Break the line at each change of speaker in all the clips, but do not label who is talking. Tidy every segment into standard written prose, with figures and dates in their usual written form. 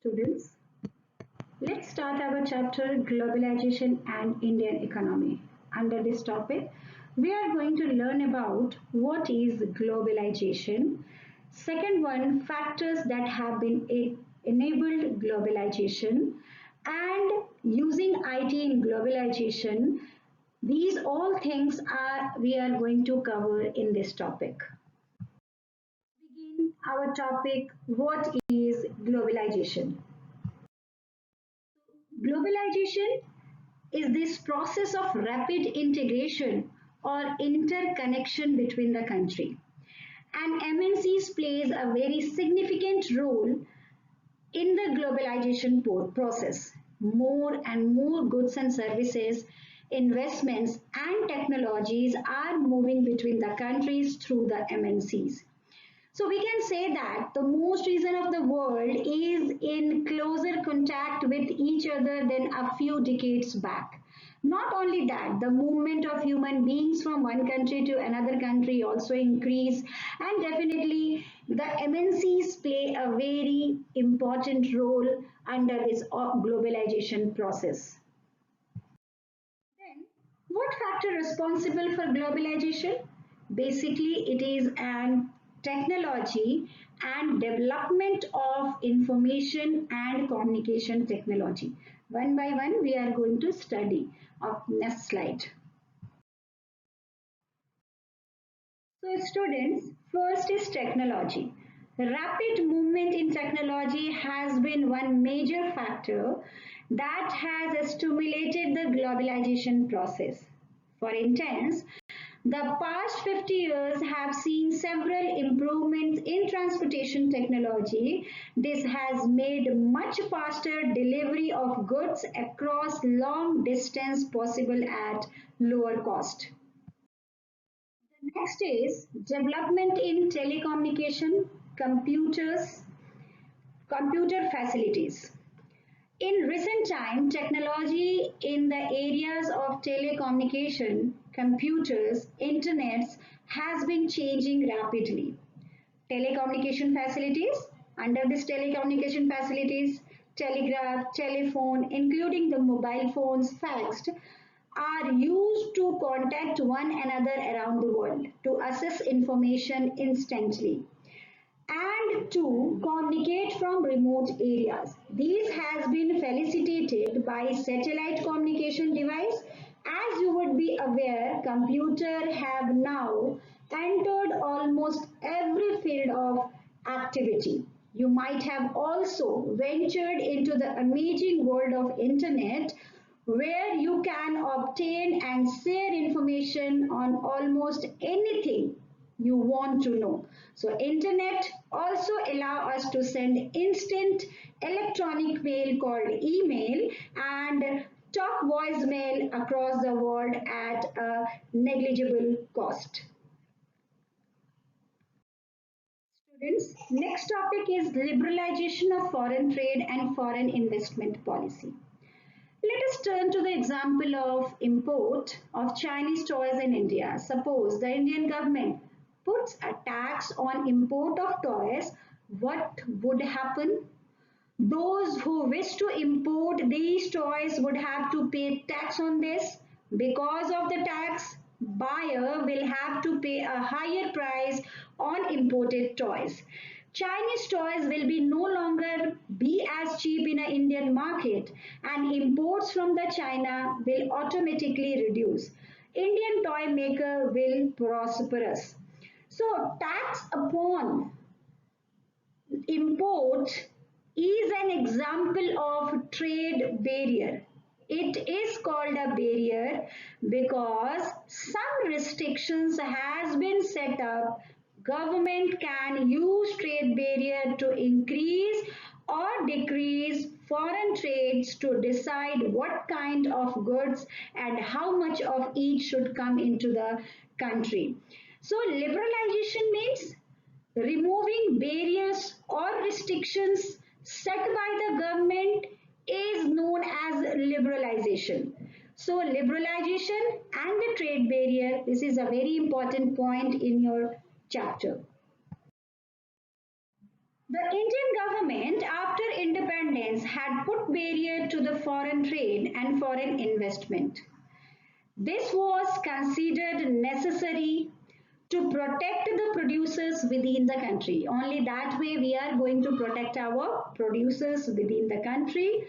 Students, let's start our chapter Globalization and Indian Economy. Under this topic, we are going to learn about what is globalization. Second one, factors that have been enabled globalization and using IT in globalization. These all things are we are going to cover in this topic. Begin our topic, what is globalization? Globalization is this process of rapid integration or interconnection between the country. And MNCs plays a very significant role in the globalization process. More and more goods and services, investments and technologies are moving between the countries through the MNCs. So we can say that the most region of the world is in closer contact with each other than a few decades back. Not only that, the movement of human beings from one country to another country also increase, and definitely the MNCs play a very important role under this globalization process. Then, what factor responsible for globalization? Basically, it is an technology and development of information and communication technology. One by one, we are going to study. Next slide. So students, first is technology. Rapid movement in technology has been one major factor that has stimulated the globalization process. For instance, the past 50 years have seen several improvements in transportation technology. This has made much faster delivery of goods across long distance possible at lower cost. Next is development in telecommunication, computer facilities. In recent time, technology in the areas of telecommunication, computers, internets has been changing rapidly. Telecommunication facilities, under this telecommunication facilities, telegraph, telephone, including the mobile phones, faxed, are used to contact one another around the world, to access information instantly and to communicate from remote areas. This has been facilitated by satellite communication device. As you would be aware, computers have now entered almost every field of activity. You might have also ventured into the amazing world of internet where you can obtain and share information on almost anything you want to know. So internet also allow us to send instant electronic mail called email and talk voicemail across the world at a negligible cost. Students, next topic is liberalization of foreign trade and foreign investment policy. Let us turn to the example of import of Chinese toys in India. Suppose the Indian government puts a tax on import of toys, what would happen? Those who wish to import these toys would have to pay tax on this. Because of the tax, buyer will have to pay a higher price on imported toys. Chinese toys will be no longer be as cheap in an Indian market and imports from the China will automatically reduce. Indian toy maker will prosperous. So tax upon import is an example of trade barrier. It is called a barrier because some restrictions has been set up. Government can use trade barrier to increase or decrease foreign trades to decide what kind of goods and how much of each should come into the country. So liberalization means removing barriers or restrictions set by the government is known as liberalization. So liberalization and the trade barrier, this is a very important point in your chapter. The Indian government after independence had put barrier to the foreign trade and foreign investment. This was considered necessary to protect the producers within the country. Only that way we are going to protect our producers within the country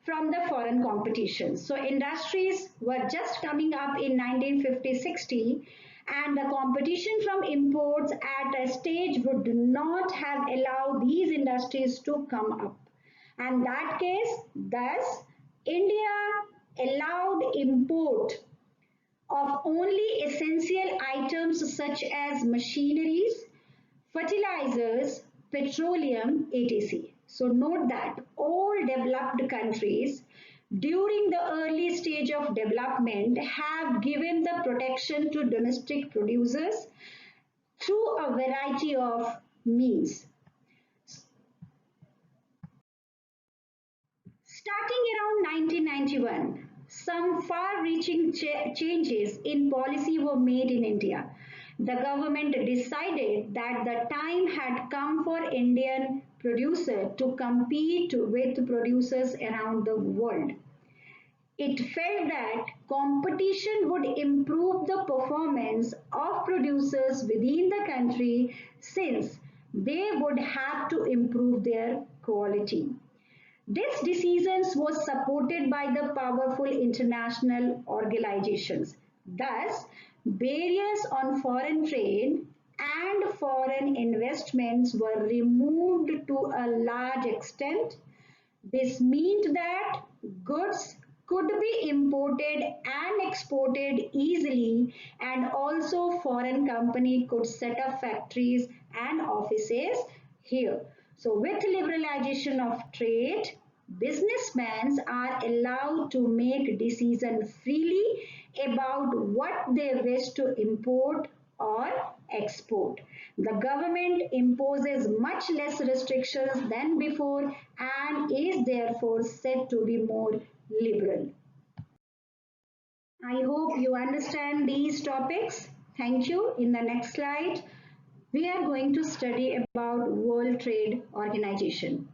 from the foreign competition. So industries were just coming up in 1950-60 and the competition from imports at a stage would not have allowed these industries to come up. And that case, thus, India allowed import of only essential items such as machineries, fertilizers, petroleum, etc. So note that all developed countries during the early stage of development have given the protection to domestic producers through a variety of means. Starting around 1991, some far-reaching changes in policy were made in India. The government decided that the time had come for Indian producers to compete with producers around the world. It felt that competition would improve the performance of producers within the country since they would have to improve their quality. This decision was supported by the powerful international organizations. Thus, barriers on foreign trade and foreign investments were removed to a large extent. This meant that goods could be imported and exported easily and also foreign company could set up factories and offices here. So with liberalization of trade, businessmen are allowed to make decisions freely about what they wish to import or export. The government imposes much less restrictions than before and is therefore said to be more liberal. I hope you understand these topics. Thank you. In the next slide, we are going to study about World Trade Organization.